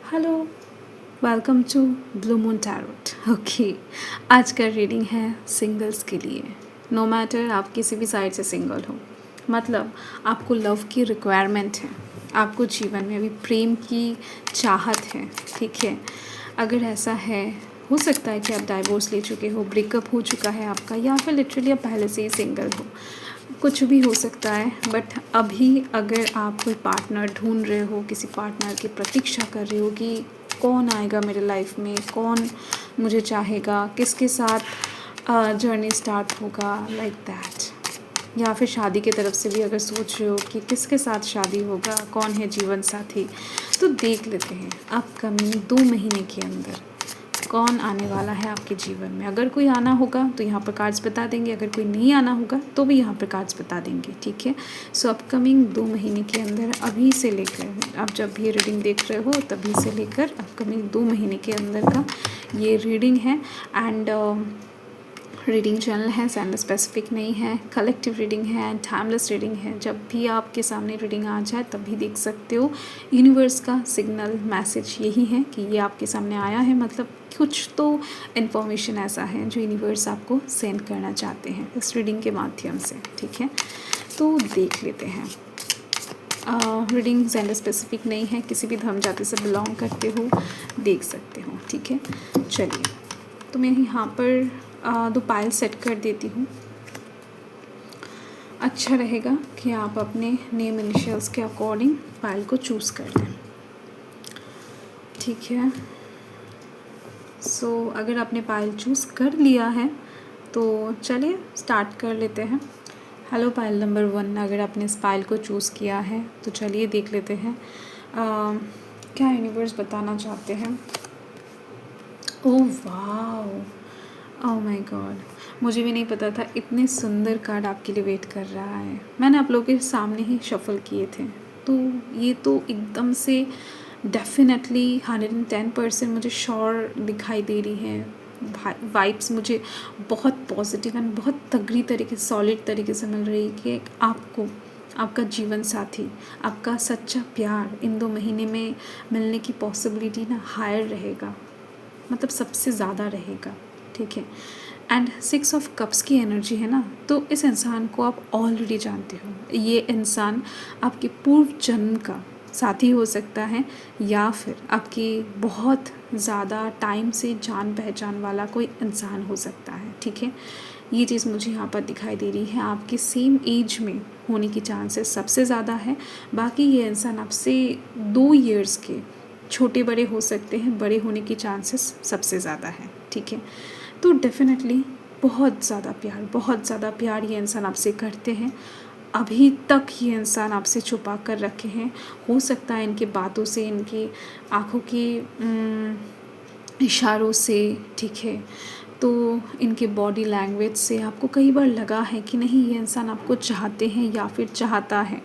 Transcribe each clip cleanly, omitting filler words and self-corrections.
Hello, welcome to blue moon tarot. Okay, आज का reading है सिंगल्स के लिए। नो मैटर आप किसी भी साइड से सिंगल हो, मतलब आपको लव की रिक्वायरमेंट है, आपको जीवन में अभी प्रेम की चाहत है, ठीक है। अगर ऐसा है, हो सकता है कि आप डाइवोर्स ले चुके हो, ब्रेकअप हो चुका है आपका, या फिर लिटरली आप पहले से ही सिंगल हो, कुछ भी हो सकता है। बट अभी अगर आप कोई पार्टनर ढूंढ रहे हो, किसी पार्टनर की प्रतीक्षा कर रहे हो कि कौन आएगा मेरे लाइफ में, कौन मुझे चाहेगा, किसके साथ जर्नी स्टार्ट होगा, लाइक दैट। या फिर शादी की तरफ से भी अगर सोच रहे हो कि किसके साथ शादी होगा, कौन है जीवन साथी, तो देख लेते हैं अपकमिंग 2 महीने के अंदर कौन आने वाला है आपके जीवन में। अगर कोई आना होगा तो यहाँ पर कार्ड्स बता देंगे, अगर कोई नहीं आना होगा तो भी यहाँ पर कार्ड्स बता देंगे, ठीक है। सो अपकमिंग 2 महीने के अंदर, अभी से लेकर, आप जब भी रीडिंग देख रहे हो तभी से लेकर अपकमिंग 2 महीने के अंदर का ये रीडिंग है। एंड रीडिंग चैनल है, जेंडर स्पेसिफिक नहीं है, कलेक्टिव रीडिंग है एंड टाइमलेस रीडिंग है। जब भी आपके सामने रीडिंग आ जाए तब भी देख सकते हो। यूनिवर्स का सिग्नल मैसेज यही है कि ये आपके सामने आया है, मतलब कुछ तो इन्फॉर्मेशन ऐसा है जो यूनिवर्स आपको सेंड करना चाहते हैं इस रीडिंग के माध्यम से, ठीक है। तो देख लेते हैं। रीडिंग जेंडर स्पेसिफिक नहीं है, किसी भी धर्म जाति से बिलोंग करते हो देख सकते हो, ठीक है। चलिए, तो मैं यहाँ पर 2 पायल सेट कर देती हूँ। अच्छा रहेगा कि आप अपने नेम इनिशियल्स के अकॉर्डिंग पायल को चूज़ कर लें, ठीक है। सो अगर आपने पायल चूज़ कर लिया है तो चलिए स्टार्ट कर लेते हैं। हेलो पायल नंबर 1, अगर आपने इस पायल को चूज़ किया है तो चलिए देख लेते हैं क्या यूनिवर्स बताना चाहते हैं। Oh wow, oh my God, मुझे भी नहीं पता था इतने सुंदर कार्ड आपके लिए वेट कर रहा है। मैंने आप लोगों के सामने ही शफल किए थे, तो ये तो एकदम से डेफिनेटली 110% मुझे श्योर दिखाई दे रही है। वाइब्स मुझे बहुत पॉजिटिव एंड बहुत तगड़ी तरीके से, सॉलिड तरीके से मिल रही है कि आपको आपका जीवन साथी, आपका सच्चा प्यार इन 2 महीने में मिलने की पॉसिबिलिटी ना हायर रहेगा, मतलब सबसे ज़्यादा रहेगा, ठीक है। एंड 6 ऑफ कप्स की एनर्जी है ना, तो इस इंसान को आप ऑलरेडी जानते हो। ये इंसान आपके पूर्व जन्म का साथी हो सकता है, या फिर आपकी बहुत ज़्यादा टाइम से जान पहचान वाला कोई इंसान हो सकता है, ठीक है। ये चीज़ मुझे यहाँ पर दिखाई दे रही है। आपके सेम एज में होने की चांसेस सबसे ज़्यादा है। बाकी ये इंसान आपसे 2 ईयर्स के छोटे बड़े हो सकते हैं, बड़े होने की चांसेस सबसे ज़्यादा है, ठीक है। तो डेफिनेटली बहुत ज़्यादा प्यार ये इंसान आपसे करते हैं। अभी तक ये इंसान आपसे छुपा कर रखे हैं। हो सकता है इनकी बातों से, इनकी आँखों की इशारों से, ठीक है, तो इनके बॉडी लैंग्वेज से आपको कई बार लगा है कि नहीं ये इंसान आपको चाहते हैं या फिर चाहता है,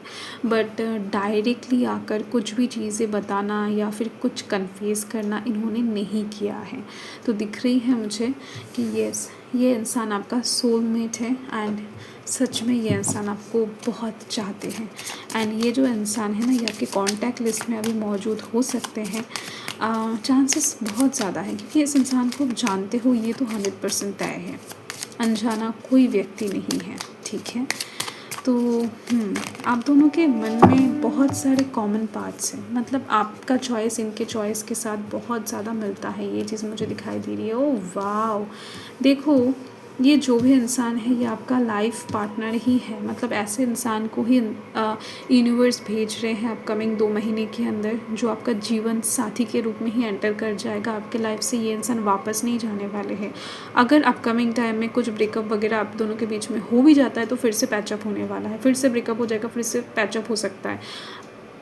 बट डायरेक्टली आकर कुछ भी चीज़ें बताना या फिर कुछ कन्फेस करना इन्होंने नहीं किया है। तो दिख रही है मुझे कि यस, ये इंसान आपका सोलमेट है एंड सच में ये इंसान आपको बहुत चाहते हैं। एंड ये जो इंसान है ना, ये आपके कॉन्टैक्ट लिस्ट में अभी मौजूद हो सकते हैं। चांसेस बहुत ज़्यादा है, क्योंकि इस इंसान को आप जानते हो, ये तो 100% तय है। अनजाना कोई व्यक्ति नहीं है, ठीक है। तो आप दोनों के मन में बहुत सारे कॉमन पार्ट्स हैं, मतलब आपका चॉइस इनके चॉइस के साथ बहुत ज़्यादा मिलता है। ये चीज़ मुझे दिखाई दे रही है। ओह वाओ, देखो ये जो भी इंसान है ये आपका लाइफ पार्टनर ही है, मतलब ऐसे इंसान को ही यूनिवर्स भेज रहे हैं अपकमिंग 2 महीने के अंदर, जो आपका जीवन साथी के रूप में ही एंटर कर जाएगा आपके लाइफ से। ये इंसान वापस नहीं जाने वाले हैं। अगर अपकमिंग टाइम में कुछ ब्रेकअप वगैरह आप दोनों के बीच में हो भी जाता है तो फिर से पैचअप होने वाला है, फिर से ब्रेकअप हो जाएगा, फिर से पैचअप हो सकता है।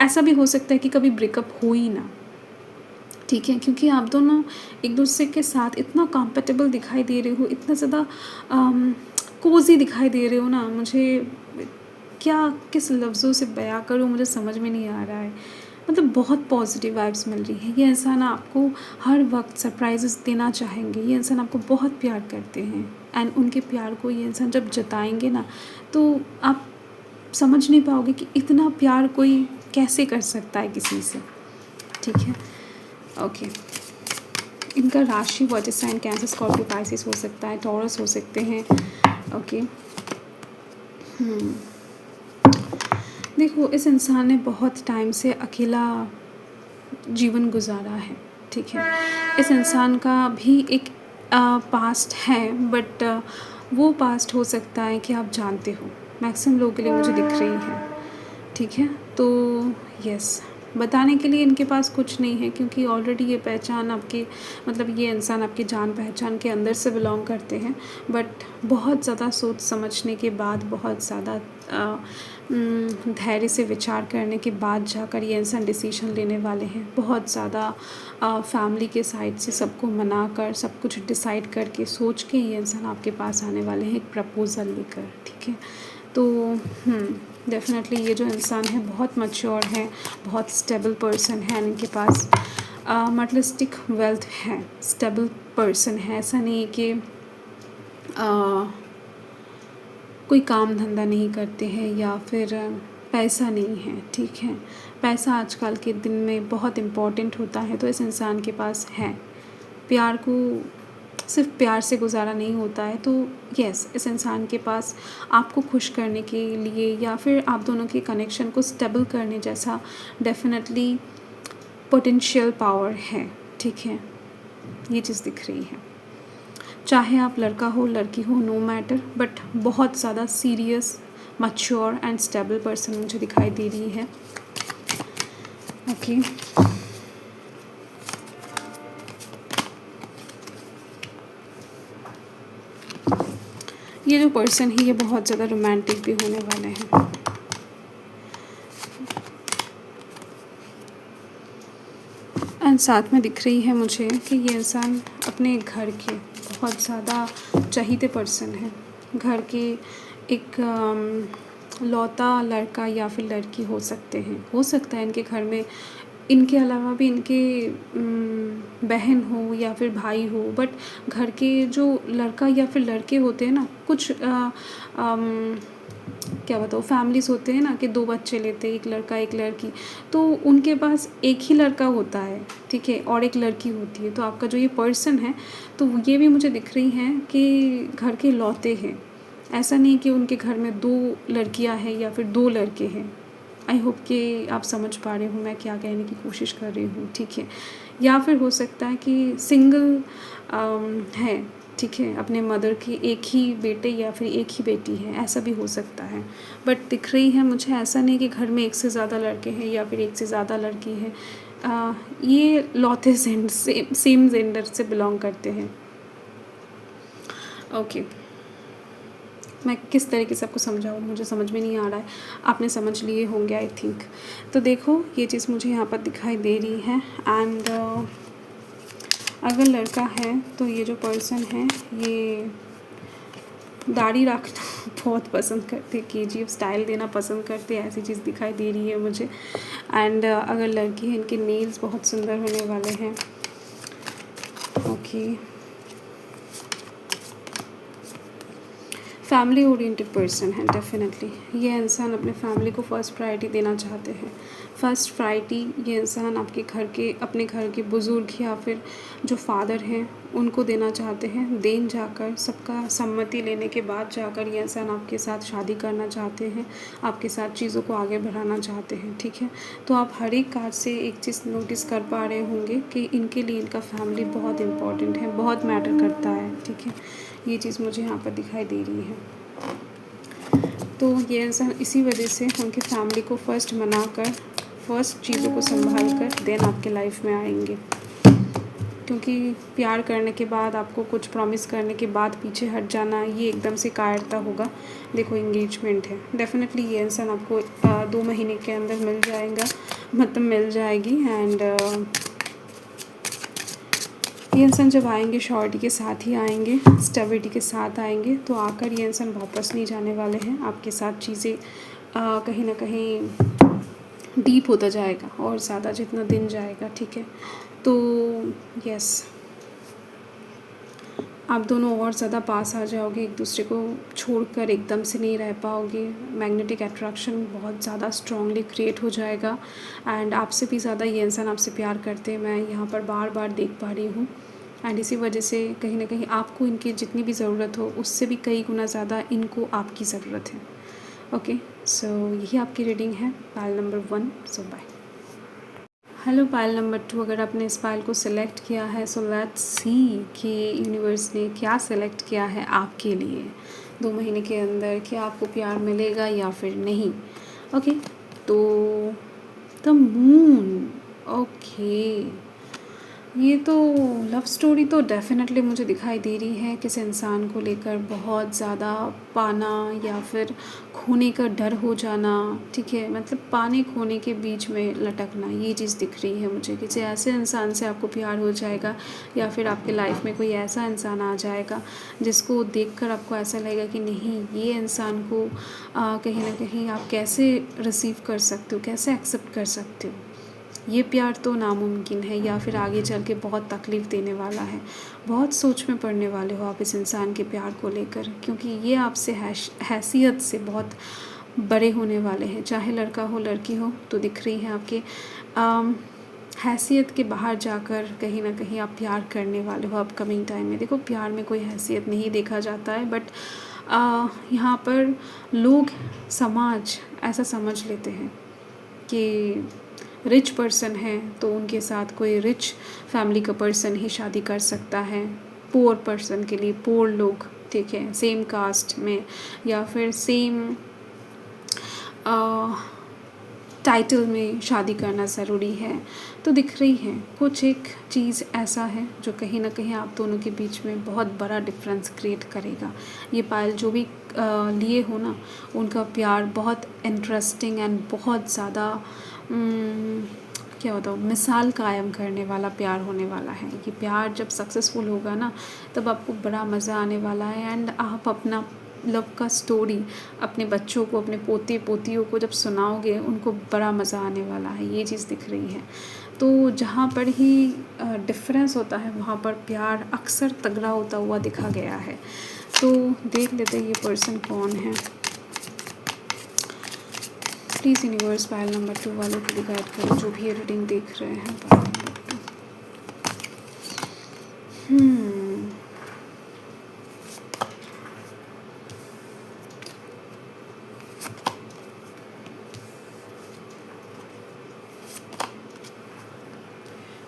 ऐसा भी हो सकता है कि कभी ब्रेकअप हो ही ना, ठीक है, क्योंकि आप दोनों एक दूसरे के साथ इतना कंफर्टेबल दिखाई दे रहे हो, इतना ज़्यादा कोज़ी दिखाई दे रहे हो ना। मुझे क्या किस लफ्ज़ों से बयां करूँ, मुझे समझ में नहीं आ रहा है। मतलब बहुत पॉजिटिव वाइब्स मिल रही हैं। ये इंसान आपको हर वक्त सरप्राइजेस देना चाहेंगे। ये इंसान आपको बहुत प्यार करते हैं एंड उनके प्यार को ये इंसान जब जताएंगे ना, तो आप समझ नहीं पाओगे कि इतना प्यार कोई कैसे कर सकता है किसी से, ठीक है। ओके, इनका राशि water sign Cancer, Scorpio, Pisces हो सकता है, टॉरस हो सकते हैं। ओके, देखो इस इंसान ने बहुत टाइम से अकेला जीवन गुजारा है, ठीक है। इस इंसान का भी एक पास्ट है, बट वो पास्ट हो सकता है कि आप जानते हो, मैक्सिमम लोगों के लिए मुझे दिख रही है, ठीक है। तो यस, बताने के लिए इनके पास कुछ नहीं है, क्योंकि ऑलरेडी ये पहचान आपके, मतलब ये इंसान आपकी जान पहचान के अंदर से बिलोंग करते हैं। बट बहुत ज़्यादा सोच समझने के बाद, बहुत ज़्यादा धैर्य से विचार करने के बाद जाकर ये इंसान डिसीजन लेने वाले हैं। बहुत ज़्यादा फैमिली के साइड से सबको मना कर, सब कुछ डिसाइड करके, सोच के ये इंसान आपके पास आने वाले हैं एक प्रपोज़ल लेकर, ठीक है। तो डेफिनेटली ये जो इंसान है बहुत मैच्योर है, बहुत स्टेबल पर्सन है, इनके पास मटेरियलिस्टिक वेल्थ है, स्टेबल पर्सन है। ऐसा नहीं है कि कोई काम धंधा नहीं करते हैं या फिर पैसा नहीं है, ठीक है। पैसा आजकल के दिन में बहुत इम्पोर्टेंट होता है, तो इस इंसान के पास है। प्यार को सिर्फ प्यार से गुजारा नहीं होता है, तो यस, इस इंसान के पास आपको खुश करने के लिए या फिर आप दोनों के कनेक्शन को स्टेबल करने जैसा डेफिनेटली पोटेंशियल पावर है, ठीक है। ये चीज़ दिख रही है। चाहे आप लड़का हो लड़की हो, नो मैटर, बट बहुत ज़्यादा serious, mature and stable person मुझे दिखाई दे रही है। ओके, ये जो पर्सन है ये बहुत ज़्यादा रोमांटिक भी होने वाले हैं। एंड साथ में दिख रही है मुझे कि ये इंसान अपने घर के बहुत ज़्यादा चहीते पर्सन है। घर के एक लौता लड़का या फिर लड़की हो सकते हैं, हो सकता है इनके घर में इनके अलावा भी इनके बहन हो या फिर भाई हो, बट घर के जो लड़का या फिर लड़के होते हैं ना, कुछ क्या बताओ, फैमिलीज़ होते हैं ना कि 2 बच्चे लेते हैं, एक लड़का एक लड़की, तो उनके पास एक ही लड़का होता है, ठीक है, और एक लड़की होती है। तो आपका जो ये पर्सन है, तो ये भी मुझे दिख रही हैं कि घर के लौते हैं। ऐसा नहीं कि उनके घर में 2 लड़कियां हैं या फिर 2 लड़के हैं। आई होप कि आप समझ पा रहे हो मैं क्या कहने की कोशिश कर रही हूँ, ठीक है। या फिर हो सकता है कि सिंगल है, ठीक है, अपने मदर की एक ही बेटे या फिर एक ही बेटी है, ऐसा भी हो सकता है। बट दिख रही है मुझे ऐसा नहीं कि घर में एक से ज़्यादा लड़के हैं या फिर एक से ज़्यादा लड़की है। ये लौते सेम जेंडर से बिलोंग करते हैं। ओके, मैं किस तरीके से आपको समझाऊँ, मुझे समझ में नहीं आ रहा है, आपने समझ लिए होंगे आई थिंक। तो देखो ये चीज़ मुझे यहाँ पर दिखाई दे रही है। एंड अगर लड़का है तो ये जो पर्सन है ये दाढ़ी रखना बहुत पसंद करते, KGF स्टाइल देना पसंद करते, ऐसी चीज़ दिखाई दे रही है मुझे। एंड अगर लड़की है, इनके नेल्स बहुत सुंदर होने वाले हैं। ओके, फैमिली ओरिएंटेड पर्सन है डेफिनेटली। ये इंसान अपने फैमिली को फर्स्ट प्रायोरिटी देना चाहते हैं। फर्स्ट प्रायोरिटी ये इंसान आपके घर के, अपने घर के बुज़ुर्ग या फिर जो फादर हैं उनको देना चाहते हैं। देन जाकर सबका सम्मति लेने के बाद जाकर ये इंसान आपके साथ शादी करना चाहते हैं, आपके साथ चीज़ों को आगे बढ़ाना चाहते हैं, ठीक है। तो आप हर एक कार्ड से एक चीज़ नोटिस कर पा रहे होंगे कि इनके लिए इनका फैमिली बहुत इम्पॉर्टेंट है, बहुत मैटर करता है, ठीक है। ये चीज़ मुझे यहाँ पर दिखाई दे रही है। तो ये इंसान इसी वजह से उनकी फैमिली को फर्स्ट मनाकर, फर्स्ट चीज़ों को संभाल कर देन आपके लाइफ में आएंगे। क्योंकि प्यार करने के बाद, आपको कुछ प्रॉमिस करने के बाद पीछे हट जाना, ये एकदम से कायरता होगा। देखो एंगेजमेंट है, डेफिनेटली ये इंसान आपको 2 महीने के अंदर मिल जाएगा, मतलब मिल जाएगी। एंड ये इंसान जब आएंगे श्योरिटी के साथ ही आएंगे, स्टेबिलिटी के साथ आएंगे। तो आकर ये इंसान वापस नहीं जाने वाले हैं, आपके साथ चीज़ें कहीं ना कहीं डीप होता जाएगा और ज़्यादा जितना दिन जाएगा, ठीक है। तो यस, आप दोनों और ज़्यादा पास आ जाओगे, एक दूसरे को छोड़कर एकदम से नहीं रह पाओगे। मैग्नेटिक अट्रैक्शन बहुत ज़्यादा स्ट्रांगली क्रिएट हो जाएगा एंड आपसे भी ज़्यादा ये इंसान आपसे प्यार करते हैं, मैं यहाँ पर बार बार देख पा रही हूँ। एंड इसी वजह से कहीं ना कहीं आपको इनकी जितनी भी ज़रूरत हो उससे भी कई गुना ज़्यादा इनको आपकी ज़रूरत है। ओके, सो यही आपकी रीडिंग है पायल नंबर 1। सो बाय। हेलो पायल नंबर 2, अगर आपने इस पायल को सिलेक्ट किया है सो लेट्स सी कि यूनिवर्स ने क्या सिलेक्ट किया है आपके लिए 2 महीने के अंदर। क्या आपको प्यार मिलेगा या फिर नहीं? ओके, तो द मून। ओके, ये तो लव स्टोरी तो डेफिनेटली मुझे दिखाई दे रही है। किसी इंसान को लेकर बहुत ज़्यादा पाना या फिर खोने का डर हो जाना, ठीक है, मतलब पाने खोने के बीच में लटकना, ये चीज़ दिख रही है मुझे। किसी ऐसे इंसान से आपको प्यार हो जाएगा या फिर आपके लाइफ में कोई ऐसा इंसान आ जाएगा जिसको देखकर आपको ऐसा लगेगा कि नहीं, ये इंसान को कहीं ना कहीं आप कैसे रिसीव कर सकते हो, कैसे एक्सेप्ट कर सकते हो। ये प्यार तो नामुमकिन है या फिर आगे चल के बहुत तकलीफ़ देने वाला है। बहुत सोच में पड़ने वाले हो आप इस इंसान के प्यार को लेकर, क्योंकि ये आपसे हैसियत से बहुत बड़े होने वाले हैं। चाहे लड़का हो लड़की हो, तो दिख रही है आपके हैसियत के बाहर जाकर कहीं ना कहीं आप प्यार करने वाले हो अपकमिंग टाइम में। देखो, प्यार में कोई हैसियत नहीं देखा जाता है, बट यहाँ पर लोग, समाज ऐसा समझ लेते हैं कि रिच पर्सन है तो उनके साथ कोई रिच फैमिली का पर्सन ही शादी कर सकता है। पुअर पर्सन के लिए पुअर लोग, ठीक है, सेम कास्ट में या फिर सेम टाइटल में शादी करना ज़रूरी है। तो दिख रही है कुछ एक चीज़ ऐसा है जो कहीं ना कहीं आप दोनों के बीच में बहुत बड़ा डिफरेंस क्रिएट करेगा। ये पायल जो भी लिए हो ना, उनका प्यार बहुत इंटरेस्टिंग एंड बहुत ज़्यादा क्या बताऊँ, मिसाल कायम करने वाला प्यार होने वाला है। ये प्यार जब सक्सेसफुल होगा ना, तब आपको बड़ा मज़ा आने वाला है एंड आप अपना लव का स्टोरी अपने बच्चों को, अपने पोते पोतियों को जब सुनाओगे, उनको बड़ा मज़ा आने वाला है। ये चीज़ दिख रही है। तो जहाँ पर ही डिफरेंस होता है वहाँ पर प्यार अक्सर तगड़ा होता हुआ दिखा गया है। तो देख लेते हैं ये पर्सन कौन है। प्लीज़ यूनिवर्स पायल नंबर 2 वालों को भी गाइड करो, जो भी ये रीडिंग देख रहे हैं। Pile number 2।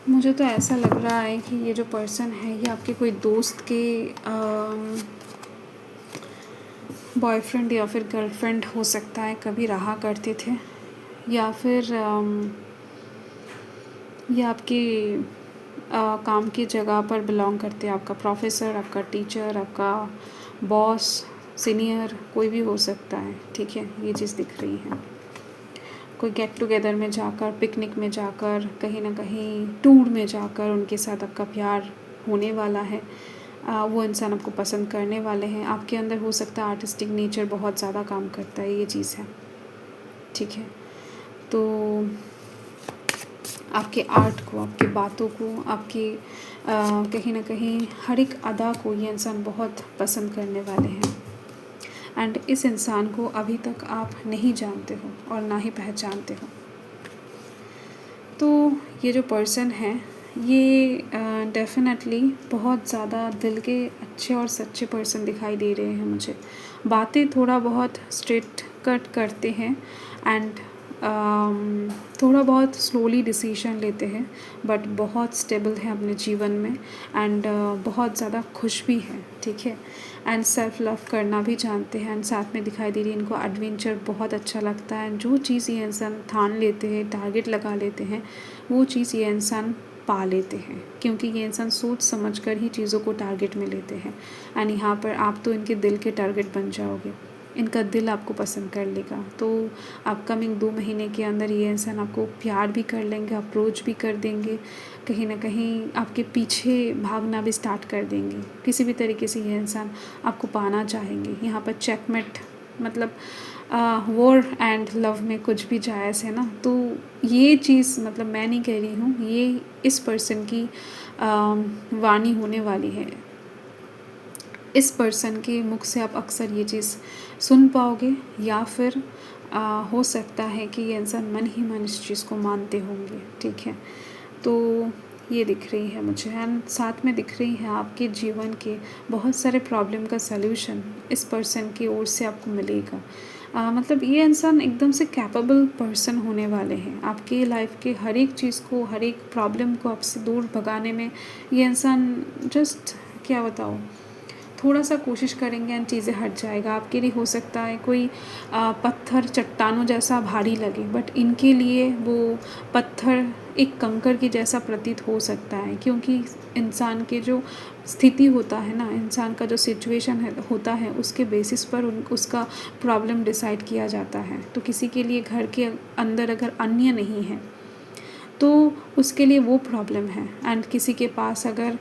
मुझे तो ऐसा लग रहा है कि ये जो पर्सन है ये आपके कोई दोस्त के बॉयफ्रेंड या फिर गर्लफ्रेंड हो सकता है, कभी रहा करते थे, या फिर ये आपके काम की जगह पर बिलोंग करते हैं। आपका प्रोफेसर, आपका टीचर, आपका बॉस, सीनियर, कोई भी हो सकता है, ठीक है। ये चीज़ दिख रही है। कोई गेट टुगेदर में जाकर, पिकनिक में जाकर, कहीं ना कहीं टूर में जाकर उनके साथ आपका प्यार होने वाला है। वो इंसान आपको पसंद करने वाले हैं। आपके अंदर हो सकता है आर्टिस्टिक नेचर बहुत ज़्यादा काम करता है, ये चीज़ है, ठीक है। तो आपके आर्ट को, आपकी बातों को, आपकी कहीं ना कहीं हर एक अदा को ये इंसान बहुत पसंद करने वाले हैं। एंड इस इंसान को अभी तक आप नहीं जानते हो और ना ही पहचानते हो। तो ये जो पर्सन है ये डेफिनेटली बहुत ज़्यादा दिल के अच्छे और सच्चे पर्सन दिखाई दे रहे हैं मुझे। बातें थोड़ा बहुत स्ट्रेट कट करते हैं एंड थोड़ा बहुत स्लोली डिसीजन लेते हैं, बट बहुत स्टेबल है अपने जीवन में एंड बहुत ज़्यादा खुश भी है, ठीक है। एंड सेल्फ लव करना भी जानते हैं एंड साथ में दिखाई दे रही है इनको एडवेंचर बहुत अच्छा लगता है। जो चीज़ ये इंसान ठान लेते हैं, टारगेट लगा लेते हैं, वो चीज़ ये इंसान पा लेते हैं, क्योंकि ये इंसान सोच समझ कर ही चीज़ों को टारगेट में लेते हैं। एंड यहाँ पर आप तो इनके दिल के टारगेट बन जाओगे, इनका दिल आपको पसंद कर लेगा। तो अपकमिंग 2 महीने के अंदर ये इंसान आपको प्यार भी कर लेंगे, अप्रोच भी कर देंगे, कहीं ना कहीं आपके पीछे भागना भी स्टार्ट कर देंगे। किसी भी तरीके से ये इंसान आपको पाना चाहेंगे। यहाँ पर चेकमेट मतलब वॉर एंड लव में कुछ भी जायज़ है ना। तो ये चीज़ मतलब मैं नहीं कह रही हूँ, ये इस पर्सन की वाणी होने वाली है। इस पर्सन के मुख से आप अक्सर ये चीज़ सुन पाओगे, या फिर हो सकता है कि ये इंसान मन ही मन इस चीज़ को मानते होंगे, ठीक है। तो ये दिख रही है मुझे, एंड साथ में दिख रही है आपके जीवन के बहुत सारे प्रॉब्लम का सल्यूशन इस पर्सन की ओर से आपको मिलेगा। मतलब ये इंसान एकदम से कैपेबल पर्सन होने वाले हैं, आपके लाइफ के हर एक चीज़ को, हर एक प्रॉब्लम को आपसे दूर भगाने में ये इंसान जस्ट क्या बताऊँ, थोड़ा सा कोशिश करेंगे एंड चीज़ें हट जाएगा। आपके लिए हो सकता है कोई पत्थर चट्टानों जैसा भारी लगे, बट इनके लिए वो पत्थर एक कंकर की जैसा प्रतीत हो सकता है, क्योंकि इंसान के जो स्थिति होता है ना, इंसान का जो सिचुएशन है होता है, उसके बेसिस पर उसका प्रॉब्लम डिसाइड किया जाता है। तो किसी के लिए घर के अंदर अगर अन्य नहीं है तो उसके लिए वो प्रॉब्लम है, एंड किसी के पास अगर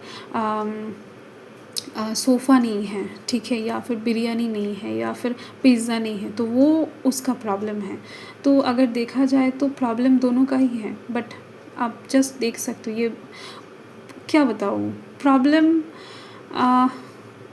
सोफ़ा नहीं है, ठीक है, या फिर बिरयानी नहीं है, या फिर पिज़्ज़ा नहीं है, तो वो उसका प्रॉब्लम है। तो अगर देखा जाए तो प्रॉब्लम दोनों का ही है, बट आप जस्ट देख सकते हो, ये क्या बताऊँ, प्रॉब्लम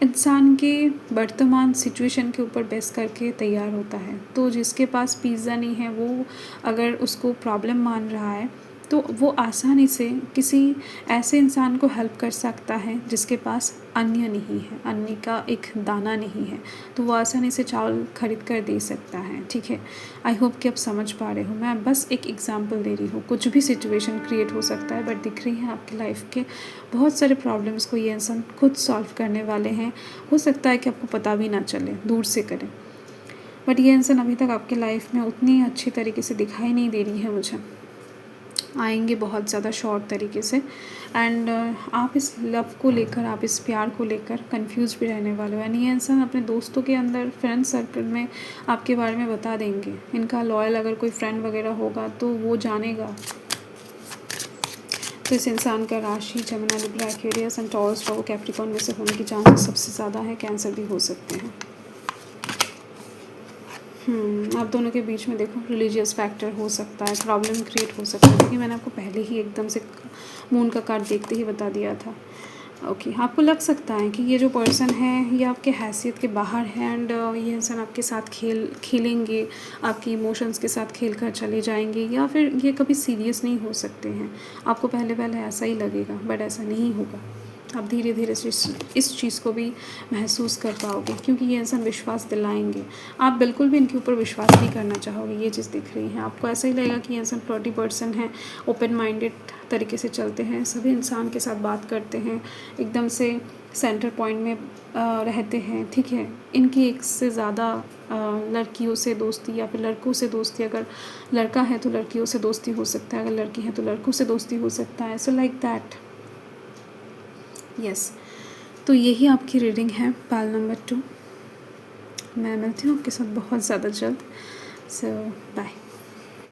इंसान के वर्तमान सिचुएशन के ऊपर बेस करके तैयार होता है। तो जिसके पास पिज़्ज़ा नहीं है, वो अगर उसको प्रॉब्लम मान रहा है, तो वो आसानी से किसी ऐसे इंसान को हेल्प कर सकता है जिसके पास अन्न नहीं है, अन्न का एक दाना नहीं है, तो वो आसानी से चावल खरीद कर दे सकता है, ठीक है। आई होप कि आप समझ पा रहे हो, मैं बस एक एग्जांपल दे रही हूँ। कुछ भी सिचुएशन क्रिएट हो सकता है, बट दिख रही है आपकी लाइफ के बहुत सारे प्रॉब्लम्स को ये इंसान खुद सॉल्व करने वाले हैं। हो सकता है कि आपको पता भी ना चले, दूर से करें, बट ये इंसान अभी तक आपके लाइफ में उतनी अच्छी तरीके से दिखाई नहीं दे रही है मुझे। आएंगे बहुत ज़्यादा शॉर्ट तरीके से, एंड आप इस लव को लेकर, आप इस प्यार को लेकर कंफ्यूज भी रहने वाले हो। यानी ये इंसान अपने दोस्तों के अंदर, फ्रेंड सर्कल में आपके बारे में बता देंगे। इनका लॉयल अगर कोई फ्रेंड वगैरह होगा तो वो जानेगा। तो इस इंसान का राशि Jamuna, Libra, Aquarius and taurus, वो कैप्रिकॉर्न में से होने की चांसेस सबसे ज़्यादा है। कैंसर भी हो सकते हैं। आप दोनों के बीच में देखो रिलीजियस फैक्टर हो सकता है, प्रॉब्लम क्रिएट हो सकता है, क्योंकि मैंने आपको पहले ही एकदम से मून का कार्ड देखते ही बता दिया था। ओके, आपको लग सकता है कि ये जो पर्सन है ये आपके हैसियत के बाहर है, एंड ये इंसान आपके साथ खेलेंगे, आपकी इमोशंस के साथ खेल कर चले जाएंगे, या फिर ये कभी सीरियस नहीं हो सकते हैं। आपको पहले पहले ऐसा ही लगेगा, बट ऐसा नहीं होगा। आप धीरे धीरे इस चीज़ को भी महसूस कर पाओगे, क्योंकि ये इंसान विश्वास दिलाएंगे। आप बिल्कुल भी इनके ऊपर विश्वास नहीं करना चाहोगे, ये चीज़ दिख रही है। आपको ऐसा ही लगेगा कि ये इंसान फ्लर्टी पर्सन है, ओपन माइंडेड तरीके से चलते हैं, सभी इंसान के साथ बात करते हैं, एकदम से सेंटर पॉइंट में रहते हैं, ठीक है। इनकी एक से ज़्यादा लड़कियों से दोस्ती, या फिर लड़कों से दोस्ती, अगर लड़का है तो लड़कियों से दोस्ती हो सकता है, अगर लड़की है तो लड़कों से दोस्ती हो सकता है। So like that, yes. तो यही आपकी रीडिंग है पाल नंबर 2। मैं मिलती हूँ आपके साथ बहुत ज़्यादा जल्द। सो बाय।